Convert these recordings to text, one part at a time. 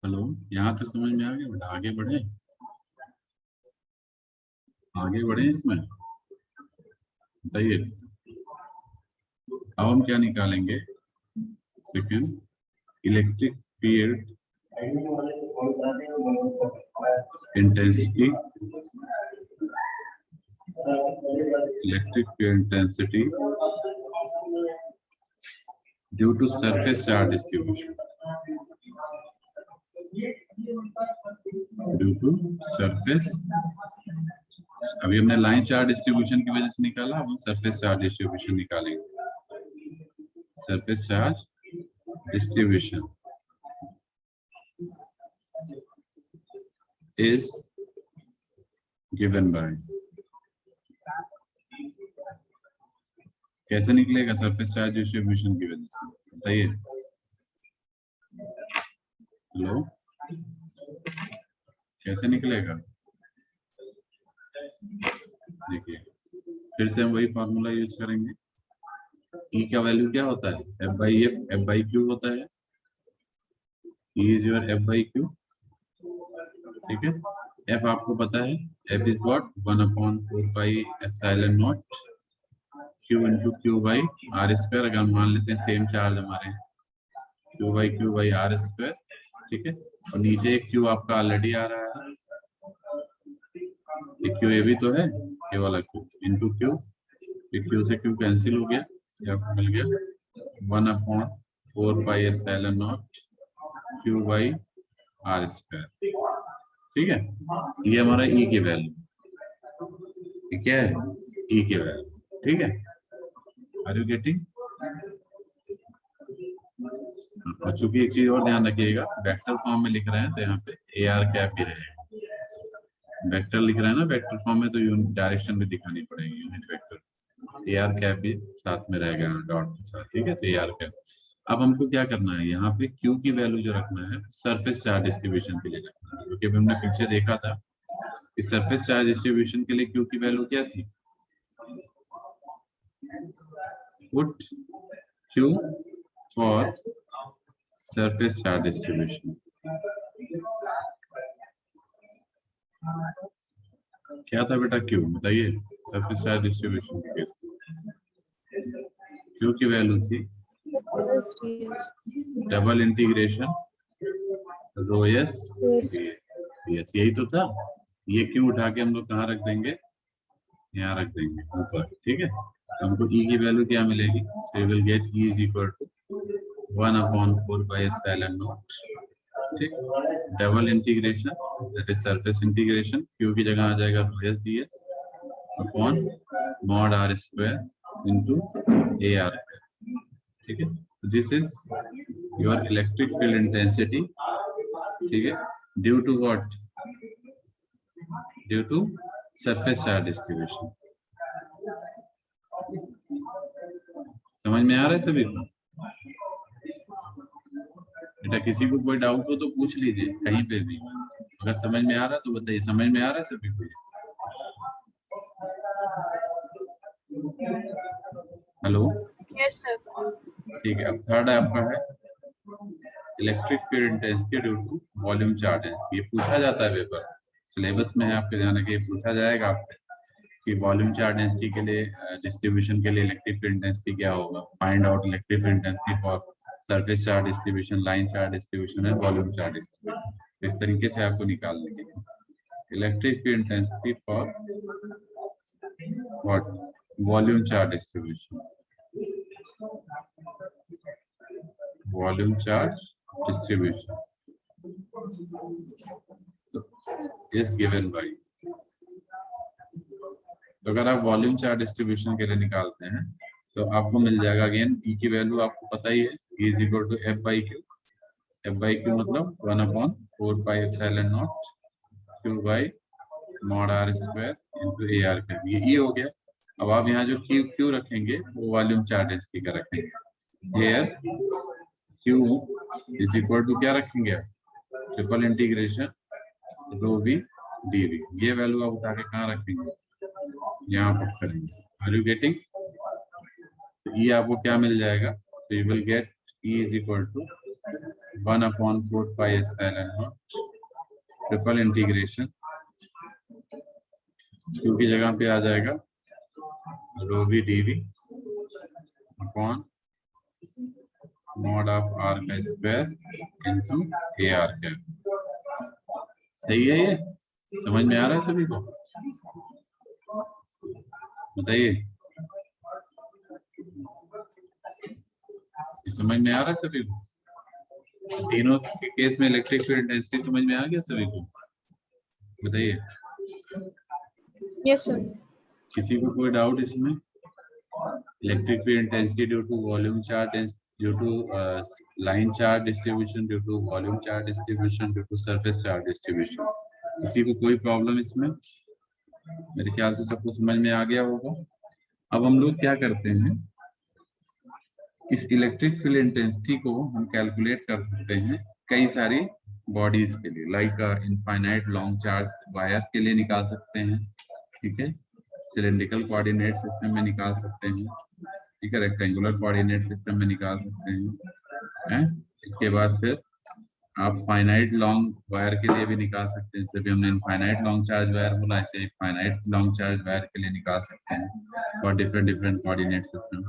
Hello, यहाँ तो समझ में आ गया बेटा। आगे बढ़े इसमें बताइए। अब हम क्या निकालेंगे? Second, electric field intensity. Electric field intensity due to surface charge distribution. Due to surface, अभी हमने लाइन चार्ज डिस्ट्रीब्यूशन की वजह से निकाला, अब हम सरफेस चार्ज डिस्ट्रीब्यूशन निकालेंगे। Surface charge distribution is given by, कैसे निकलेगा सरफेस चार्ज डिस्ट्रीब्यूशन की वजह से बताइए। हेलो, कैसे निकलेगा? देखिए, फिर से हम वही फॉर्मूला यूज करेंगे। ई का वैल्यू क्या होता है? F by F, F by Q होता है। E is your F by Q, ठीक है। एफ आपको पता है, F is what 1/4 pi epsilon naught Q into Q by R square. अगर मान लेते हैं सेम चार्ज हमारे, क्यू बाई आर स्क्वायर, ठीक है। और नीचे एक क्यू आपका ऑलरेडी आ रहा है, एक क्यू ये भी तो है, ये वाला क्यू इंटू क्यू, क्यू से क्यू कैंसिल हो गया, ये आपको मिल गया 1/4 pi epsilon naught Q by R square, ठीक है। ये हमारा ई की वैल्यू, ये क्या है? ई की वैल्यू, ठीक है। Are you getting? और चूंकि एक चीज और ध्यान रखिएगा, वेक्टर फॉर्म में लिख रहे हैं तो यहाँ पे ए आर कैप भी रहेगा। वेक्टर लिख रहे हैं ना वेक्टर फॉर्म में, तो यूनिट डायरेक्शन भी दिखानी पड़ेगी, यूनिट वेक्टर। ए आर कैप भी साथ में रहेगा डॉट के साथ, ठीक है। तो ए आर कैप, अब हमको क्या करना है, यहाँ पे क्यू की वैल्यू जो रखना है सरफेस चार्ज डिस्ट्रीब्यूशन के लिए रखना है, क्योंकि हमने पीछे देखा था कि सरफेस चार्ज डिस्ट्रीब्यूशन के लिए क्यू की वैल्यू क्या थी? Put Q for surface charge distribution. क्या था बेटा क्यू, बताइए। सरफेस चार्ज डिस्ट्रीब्यूशन के केस क्यू की वैल्यू थी double integration rho S DS, यही तो था। ये क्यू उठा के हम लोग कहाँ रख देंगे? यहाँ रख देंगे ऊपर, ठीक है। तो हमको ई की वैल्यू क्या मिलेगी? So we will get E is equal to 1/4 pi epsilon naught, ठीक। Double integration, that is surface integration, Q की जगह आ जाएगा S D S upon mod R square into ए आर, ठीक है। This is your electric field intensity, ठीक है, due to what? Due to surface charge distribution. समझ में आ रहा है सभी को? बेटा किसी को कोई डाउट हो तो पूछ लीजिए कहीं पे भी, अगर समझ में आ रहा है तो बताइए। समझ में आ रहा है सभी को? Hello, yes sir. ठीक है। अब थर्ड आपका है electric field intensity due to volume charge density. ये पूछा जाता है पेपर सिलेबस में है आपके, ध्यान रखिए, पूछा जाएगा आपसे कि वॉल्यूम चार्ज डेंसिटी के लिए डिस्ट्रीब्यूशन के लिए इलेक्ट्रिक फील्ड इंटेंसिटी क्या होगा। Find out electric field intensity for surface charge distribution, line charge distribution and volume charge distribution. इस तरीके से आपको निकालने के लिए electric field intensity for what? Volume charge distribution, volume charge distribution is given by. तो अगर आप वॉल्यूम चार्ज डिस्ट्रीब्यूशन के लिए निकालते हैं तो आपको मिल जाएगा, अगेन ई की वैल्यू आपको पता ही है, E is equal to F by Q. F by Q मतलब 1/4 pi epsilon naught Q by mod R square into A R cap, ये ई हो गया। अब आप यहाँ जो क्यू क्यू रखेंगे वो वॉल्यूम चार्ज डेंसिटी का रखेंगे। Here Q is equal to क्या रखेंगे आप? Triple integration rho V D V. ये वैल्यू आप उठा के कहाँ रखेंगे? यहाँ पर करेंगे। Are you getting? तो ई आपको क्या मिल जाएगा? So you will get E is equal to 1/4 pi epsilon naught triple integration Q की जगह पे आ जाएगा rho V D V upon mod of R का स्क्वायर इंटू ए आर कैप। सही है? ये समझ में आ रहा है सभी को? बताइए, समझ में आ रहा है सभी को? तीनों के केस में इलेक्ट्रिक फील्ड इंटेंसिटी समझ में आ गया सभी को? बताइए। Yes sir. किसी को कोई डाउट इसमें? Electric field intensity due to volume charge, due to line charge distribution, due to volume charge distribution, due to surface charge distribution. किसी को कोई प्रॉब्लम इसमें? मेरे ख्याल से सबको समझ में आ गया होगा। अब हम लोग क्या करते हैं, इस इलेक्ट्रिक फील्ड इंटेंसिटी को हम कैलकुलेट कर सकते हैं कई सारी बॉडीज के लिए, like infinite long charge wire के लिए निकाल सकते हैं, ठीक है, सिलेंड्रिकल कोऑर्डिनेट सिस्टम में निकाल सकते हैं, ठीक है, रेक्टेंगुलर कोऑर्डिनेट सिस्टम में निकाल सकते हैं। इसके बाद फिर आप फाइनाइट लॉन्ग वायर के लिए भी निकाल सकते हैं, जैसे भी हमने इनफाइनाइट लॉन्ग चार्ज वायर बोला, ऐसे फाइनाइट लॉन्ग चार्ज वायर के लिए निकाल सकते हैं और डिफरेंट कोऑर्डिनेट सिस्टम।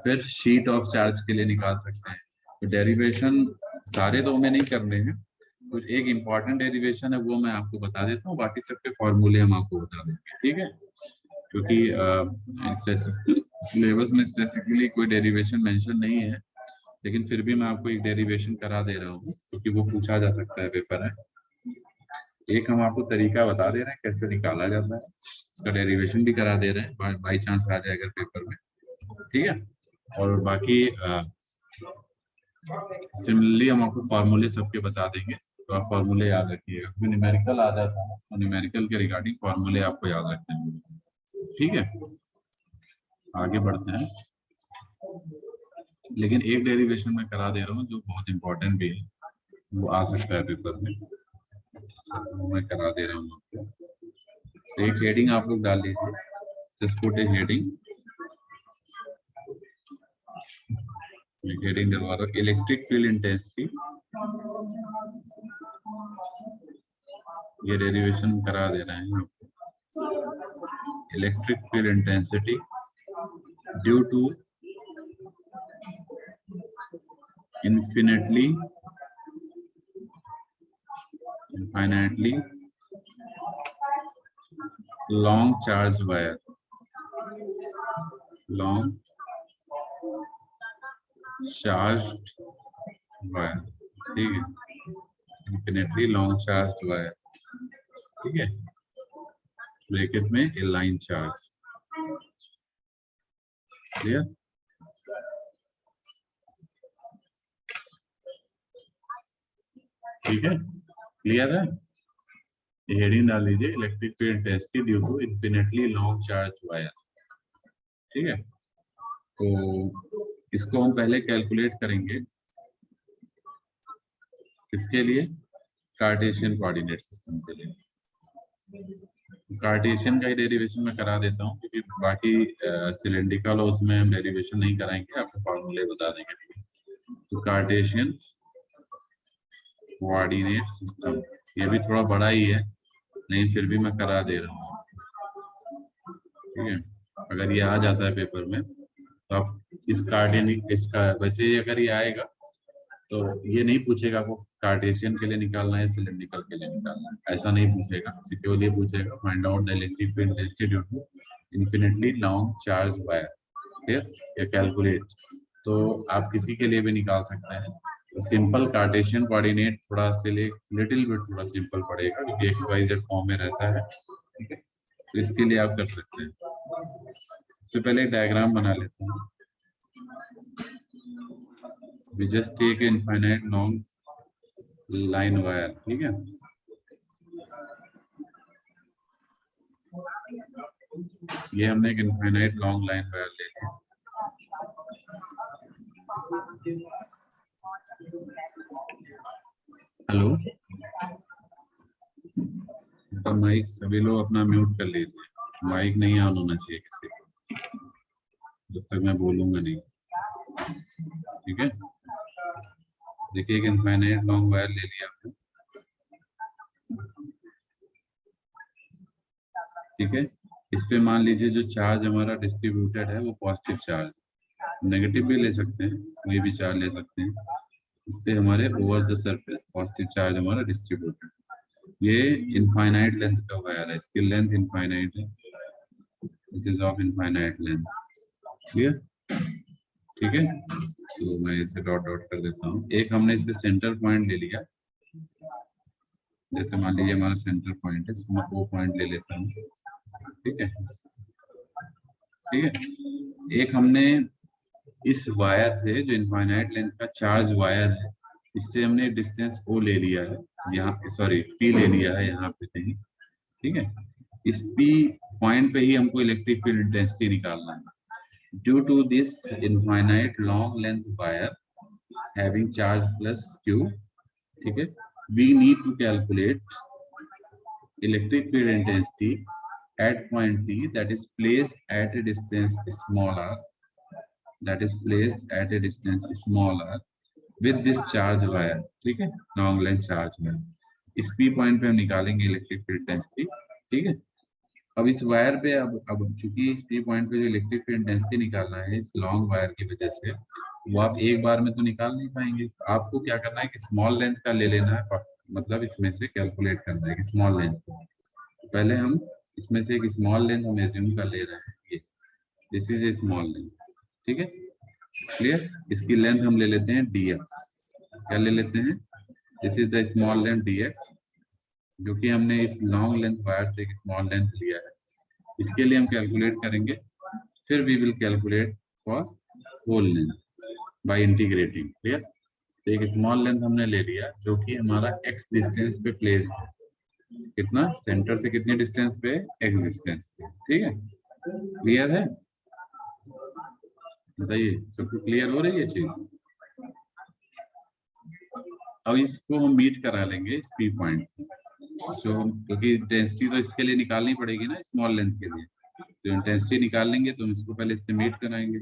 फिर शीट ऑफ चार्ज के लिए निकाल सकते हैं। तो डेरिवेशन सारे तो हमें नहीं करने हैं, कुछ एक इम्पॉर्टेंट डेरिवेशन है वो मैं आपको बता देता हूँ, बाकी सबके फॉर्मूले हम आपको बता देंगे, ठीक है, क्योंकि सिलेबस में स्पेसिफिकली कोई डेरिवेशन मेंशन नहीं है, लेकिन फिर भी मैं आपको एक डेरिवेशन करा दे रहा हूँ क्योंकि वो पूछा जा सकता है पेपर है। एक हम आपको तरीका बता दे रहे हैं कैसे निकाला जाता है, उसका डेरिवेशन भी करा दे रहे हैं, बाई चांस आ जाएगा पेपर में, ठीक है। और बाकी सिमिलरली हम आपको फॉर्मूले सबके बता देंगे, तो आप फॉर्मूले याद रखिएगा। न्यूमेरिकल आ जाता है तो न्यूमेरिकल के रिगार्डिंग फॉर्मूले आपको याद रखने होंगे, ठीक है। आगे बढ़ते हैं, लेकिन एक डेरिवेशन मैं करा दे रहा हूँ जो बहुत इंपॉर्टेंट भी है, वो आ सकता है पेपर में, तो मैं करा दे रहा हूँ आपको। तो एक हेडिंग आप लोग डाल लीजिए, just put a heading, heading डलवा रहा हूँ इलेक्ट्रिक फील्ड इंटेंसिटी, ये डेरिवेशन करा दे रहे हैं आपको। Electric field intensity due to infinitely long charged wire, long charged wire, ठीक है, infinitely long charged wire, ठीक है, ब्रैकेट में ए लाइन चार्ज, क्लियर? ठीक है, क्लियर है? हेडिंग डाल लीजिए electric field intensity due to infinitely long charge wire, ठीक है। तो इसको हम पहले कैलकुलेट करेंगे, किसके लिए? कार्टेशियन कोऑर्डिनेट सिस्टम के लिए। कार्टेशियन का ही डेरिवेशन में करा देता हूँ क्योंकि बाकी सिलेंड्रिकल और उसमें हम डेरिवेशन नहीं कराएंगे, आपको फॉर्मूले बता देंगे। तो कार्टेशियन कोऑर्डिनेट सिस्टम, ये भी थोड़ा बड़ा ही है लेकिन फिर भी मैं करा दे रहा हूँ, ठीक है। अगर ये आ जाता है पेपर में तो आप इस कार्टेशियन, इसका वैसे अगर ये आएगा तो ये नहीं पूछेगा आपको कार्टेशियन के लिए निकालना है सिलेंड्रिकल के लिए निकालना है, ऐसा नहीं पूछेगा, सिर्फ ये पूछेगा find out the electric field intensity due to infinitely long charge wire, clear, या कैलकुलेट। तो आप किसी के लिए भी निकाल सकते हैं। तो सिंपल कार्टेशियन कोऑर्डिनेट थोड़ा से लिटिल बिट थोड़ा सिंपल पड़ेगा क्योंकि XYZ फॉर्म में रहता है, ठीक है, तो इसके लिए आप कर सकते हैं। सबसे पहले एक डायग्राम बना लेते हैं। We just take an infinite long line wire, ठीक है, ये हमने एक इनफाइनाइट लॉन्ग लाइन वायर ले लिया। हेलो, तो माइक सभी लोग अपना म्यूट कर लीजिए, माइक नहीं ऑन होना चाहिए किसी को जब तक मैं बोलूंगा नहीं, ठीक है। देखिए एक इनफाइनाइट लॉन्ग वायर ले लिया आपने, ठीक है। इस पे मान लीजिए जो चार्ज हमारा डिस्ट्रीब्यूटेड है वो पॉजिटिव चार्ज, नेगेटिव भी ले सकते हैं, कोई भी चार्ज ले सकते हैं। इस पे हमारे over the surface positive charge हमारा डिस्ट्रीब्यूटेड। ये इनफाइनाइट लेंथ का वायर है, इसकी लेंथ इनफाइनाइट है, this is of infinite length, clear, ठीक है। तो मैं इसे डॉट डॉट कर देता हूँ। एक हमने इस पे सेंटर पॉइंट ले लिया, जैसे मान लीजिए हमारा सेंटर पॉइंट है, वो पॉइंट ले लेता हूँ, ठीक है, ठीक है। एक हमने इस वायर से जो इनफाइनाइट लेंथ का चार्ज वायर है, इससे हमने डिस्टेंस ओ ले लिया है, यहाँ सॉरी पी ले लिया है यहाँ पे कहीं, ठीक है। इस पी पॉइंट पे ही हमको इलेक्ट्रिक फील्ड इंटेंसिटी निकालना है। Due to this infinite long length wire having charge plus Q, ठीक है, we need to calculate electric field intensity at point P that is placed at a distance small r, that is placed at a distance small r with this charge wire, ठीक है, long length charge wire। इस P point पे हम निकालेंगे electric field intensity, ठीक है। अब इस वायर पे अब चूंकि इस P पॉइंट पे जो इलेक्ट्रिक फील्ड इंटेंसिटी निकालना है इस लॉन्ग वायर की वजह से, वो आप एक बार में तो निकाल नहीं पाएंगे। आपको क्या करना है कि स्मॉल लेंथ का ले लेना है, मतलब इसमें से कैलकुलेट करना है कि स्मॉल लेंथ, पहले हम इसमें से एक स्मॉल लेंथ हम एज्यूम कर ले रहे हैं, ये this is a small length, ठीक है, क्लियर। इसकी लेंथ हम ले लेते हैं dx, क्या ले लेते हैं, this is the small length dx, जो कि हमने इस लॉन्ग लेंथ वायर से एक स्मॉल लेंथ लिया है। इसके लिए हम कैलकुलेट करेंगे, फिर we will calculate for whole length by integrating, clear. तो एक स्मॉल लेंथ हमने ले लिया जो कि हमारा x डिस्टेंस पे प्लेस्ड है, कितना, सेंटर से कितने डिस्टेंस पे, x डिस्टेंस पे, ठीक है, क्लियर है, बताइए सबको क्लियर हो रही है चीज। अब इसको हम मीट करा लेंगे इस पी पॉइंट से, जो हम क्योंकि इंटेंसिटी तो इसके लिए निकालनी पड़ेगी ना स्मॉल लेंथ के लिए, तो इंटेंसिटी निकाल लेंगे तो हम इसको पहले इससे मीट कराएंगे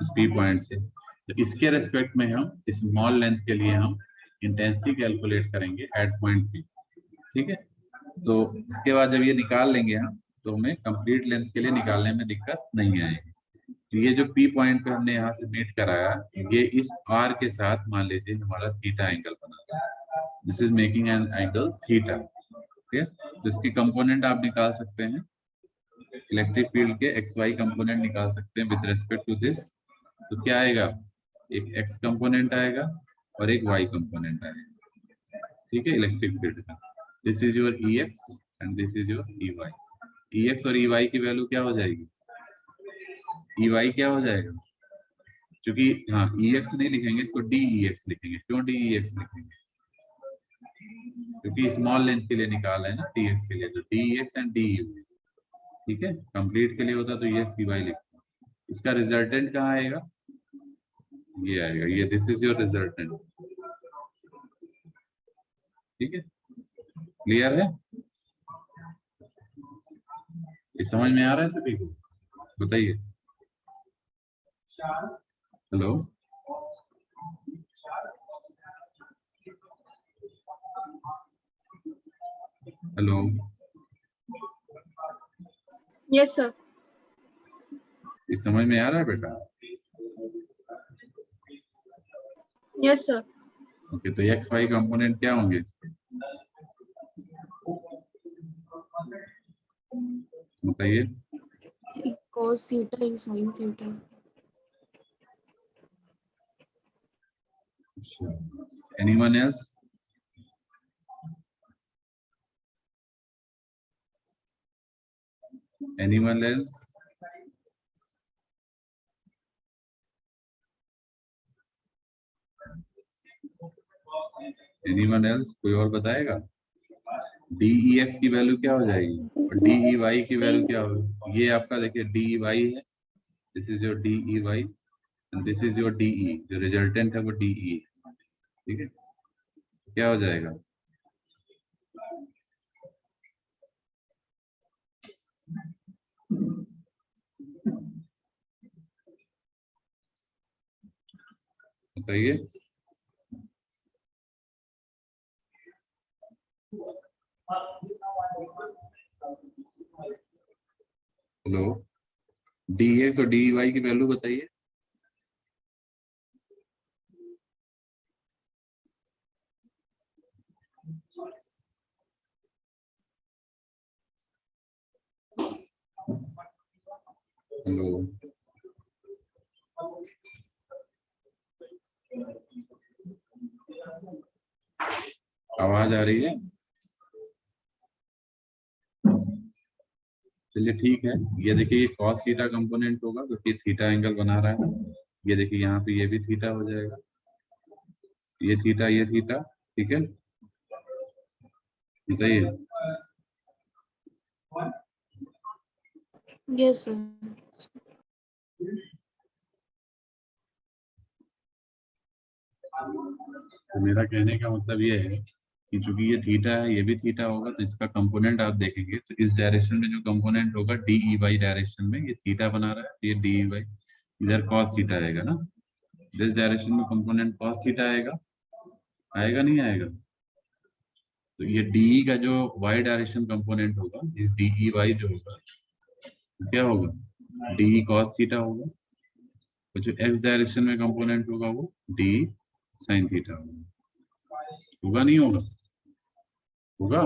इस पी पॉइंट से। तो इसके रेस्पेक्ट में हम स्मॉल लेंथ के लिए हम इंटेंसिटी कैलकुलेट करेंगे एट पॉइंट पी, ठीक है। तो इसके बाद जब ये निकाल लेंगे हम तो हमें कंप्लीट लेंथ के लिए निकालने में दिक्कत नहीं आएगी। तो ये जो पी पॉइंट पे हमने यहाँ से मीट कराया, ये इस आर के साथ मान लीजिए हमारा थीटा एंगल बनाता है, this is making an angle theta, ठीक है। तो इसके कंपोनेंट आप निकाल सकते हैं, इलेक्ट्रिक फील्ड के एक्स वाई कंपोनेंट निकाल सकते हैं विद रेस्पेक्ट टू दिस। तो क्या आएगा, एक एक्स कंपोनेंट आएगा और एक वाई कंपोनेंट आएगा, ठीक है, इलेक्ट्रिक फील्ड का। This is your E X and this is your E Y. E X और ई वाई की वैल्यू क्या हो जाएगी, ई वाई क्या हो जाएगा, क्योंकि हाँ ई एक्स नहीं लिखेंगे इसको डी ई एक्स लिखेंगे, क्यों डी ई एक्स लिखेंगे, क्योंकि स्मॉल लेंथ के लिए निकाला है ना डी एक्स के लिए, तो D E X and D E, ठीक है। कंप्लीट के लिए होता तो ये सी वाई लिखते, इसका रिजल्टेंट कहाँ आएगा, ये आएगा, ये दिस इज योर रिजल्टेंट, ठीक है, क्लियर है, ये समझ में आ रहा है सभी को, बताइए, हेलो, हेलो, यस सर, ये समझ में आ रहा है बेटा, यस सर। ओके। तो एक्स वाई कंपोनेंट क्या होंगे इसके, बताइए, cos theta is sin theta. Anyone else, anyone else, anyone else, कोई और बताएगा, डी ई एक्स की वैल्यू क्या हो जाएगी और डी ई वाई की वैल्यू क्या होगी, ये आपका देखिए डी ई वाई है, this is your D E Y and this is your D E, जो रिजल्टेंट है वो डी ई, ठीक है, क्या हो जाएगा, बताइए, हेलो, dx और dy की वैल्यू बताइए। हेलो, आवाज आ रही है? चलिए ठीक है, ये देखिए ये cos थीटा कंपोनेंट होगा क्योंकि थीटा एंगल बना रहा है। ये देखिए यहाँ पे ये भी थीटा हो जाएगा, ये थीटा, ठीक है, बताइए। Yes, sir. तो मेरा कहने का मतलब ये है कि चूंकि ये थीटा है, ये भी थीटा होगा, तो इसका कंपोनेंट आप देखेंगे तो इस डायरेक्शन में जो कंपोनेंट होगा डी ई वाई डायरेक्शन में, ये थीटा बना रहा है, तो ये डी ई वाई इधर कॉस थीटा आएगा ना, इस डायरेक्शन में कंपोनेंट कॉस थीटा आएगा, आएगा नहीं आएगा? तो ये डी का जो वाई डायरेक्शन कंपोनेंट होगा, इस डी ई वाई जो होगा क्या होगा, डी कॉस थीटा होगा, तो जो एक्स डायरेक्शन में कंपोनेंट होगा वो डी साइन थीटा होगा नहीं होगा? होगा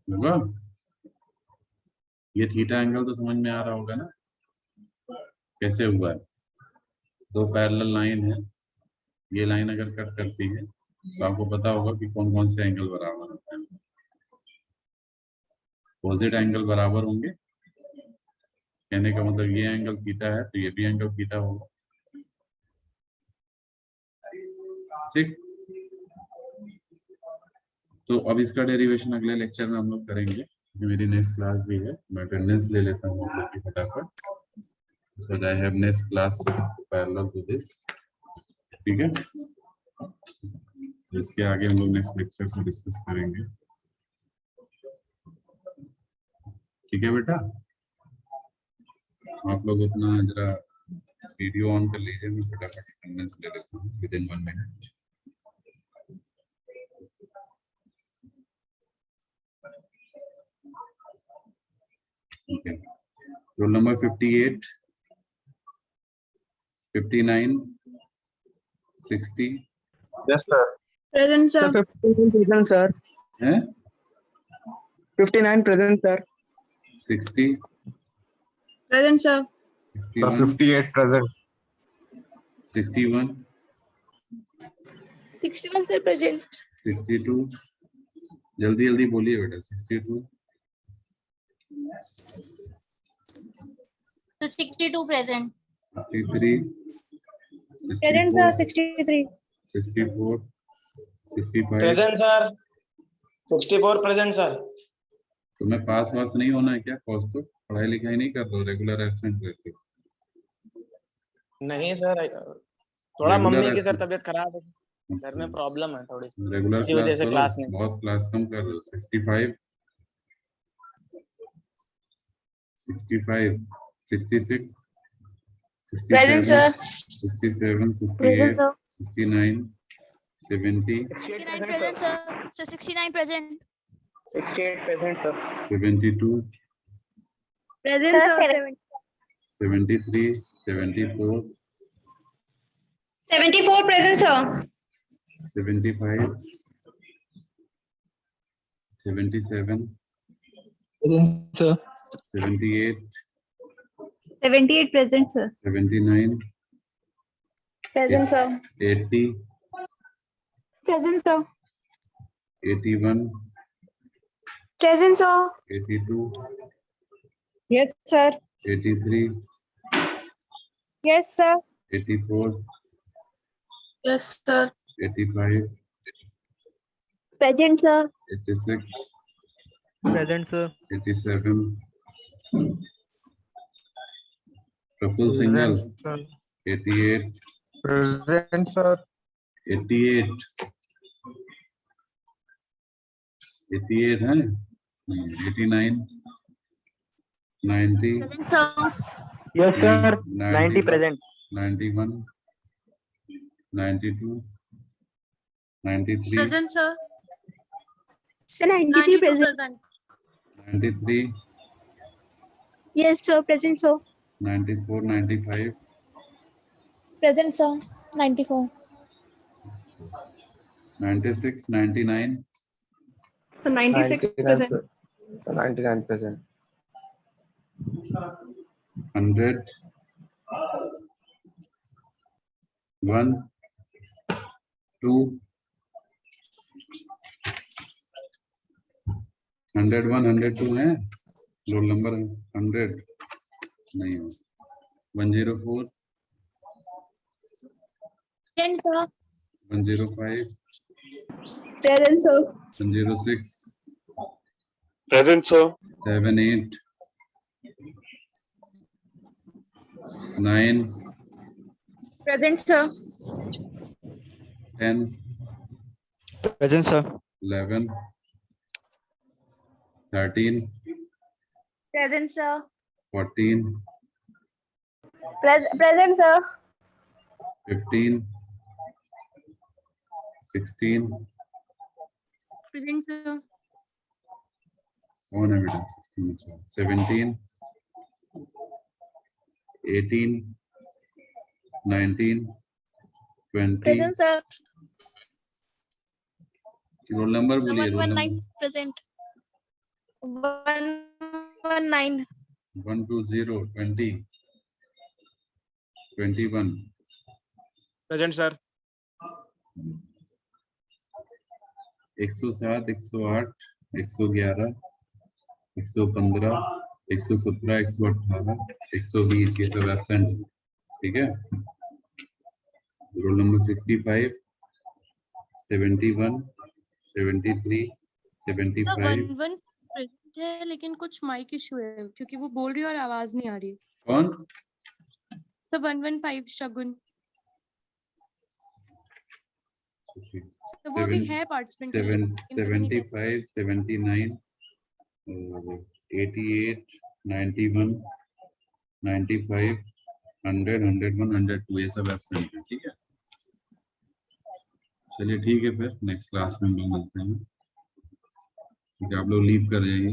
होगा। ये थीटा एंगल तो समझ में आ रहा होगा ना कैसे हुआ है। दो पैरेलल लाइन है, ये लाइन अगर कट करती है तो आपको पता होगा कि कौन कौन से एंगल बराबर होते हैं। अपोजिट एंगल बराबर होंगे, कहने का मतलब ये एंगल थीटा है तो ये भी एंगल थीटा होगा, ठीक। तो अब इसका डेरिवेशन अगले लेक्चर में हम लोग करेंगे, मेरी नेक्स्ट क्लास भी है, मैं अटेंडेंस ले लेता हूँ आप लोग की फटाफट, so I have next class parallel to this, ठीक है। तो इसके आगे हम लोग नेक्स्ट लेक्चर से डिस्कस करेंगे, ठीक है बेटा। आप लोग अपना जरा वीडियो ऑन कर लीजिए, मैं फटाफट अटेंडेंस ले लेता हूँ with in 1 minute. Okay, roll number 58, 59, 60 Yes, sir. Present, Sir, sir. 59 present, sir. है, 59 present, sir. 60, Present, sir. 61, 58 present. 61, 61 sir present. 62, जल्दी जल्दी बोलिए बेटा, 62, 62 present. 63, Present 64, sir 63. 64, 65। Present, sir. 64 present, sir. तुम्हें पास वास नहीं होना है क्या? कॉस तो पढ़ाई लिखाई नहीं कर रहे हो, रेगुलर एब्सेंट रहते हो? नहीं सर, थोड़ा Regular मम्मी की absent। सर तबीयत खराब है, घर में प्रॉब्लम है थोड़ी, रेगुलर इसी क्लास वजह से करो, क्लास नहीं। बहुत क्लास कम कर रहे हो। 65, 65, 66, 67, Present sir. 67, 68, Present sir. 69, 70, 69 present sir. So 69 present. 68 present, sir. 72, Present sir. 73, 74, 74 present sir. 75, 77, Present, sir. 78, 78 present sir. 79, Present sir. 80, Present sir. 81, Present sir. 82, Yes sir. 83, Yes sir. 84, Yes, sir. 85, Present sir. 86, Present, sir. 87, Praful Singhal, 88, Present, sir. 88, 88 है, 89, 90, Present sir. Yes, sir. 90 90 present. 91, 92, 93, Present, sir. Sir, 93 92 present. present. 93, Yes, sir. Present, sir. 94, 95, Present, sir. 94. 96, 99, So 96 present. 99 present. 100, 1, 2, 101, 102 है roll number 100 नहीं है 104, Present, sir. 105, Present, sir. 106, Present, sir. 7, 8, 9, Present, sir. 10, Present, sir. 11, 13, Present, sir. 14, Present, sir. 15, 16, Present, sir. कौन है बेटा 16, 17, 18, 19, 20, Present, sir. Roll number बोलिए role 119 number present. 119. 120, 20, 21, Present, sir. 107, 108, 111, 115, 117, 118, 120 ये सब absent ठीक है रोल नंबर 65, 71, 73, सर 75 11 present है लेकिन कुछ माइक इशू है क्योंकि वो बोल रही है और आवाज नहीं आ रही। कौन सर 115 शगुन। तो वो भी है पार्टिसिपेंट के लिए लेकिन पता नहीं क्या- 75, 79 और 88, 91, 95, 100, 101, 102 ये सब एब्सेंट है ठीक है चलिए ठीक है फिर नेक्स्ट क्लास में हम लोग मिलते हैं ठीक है आप लोग लीव कर जाइए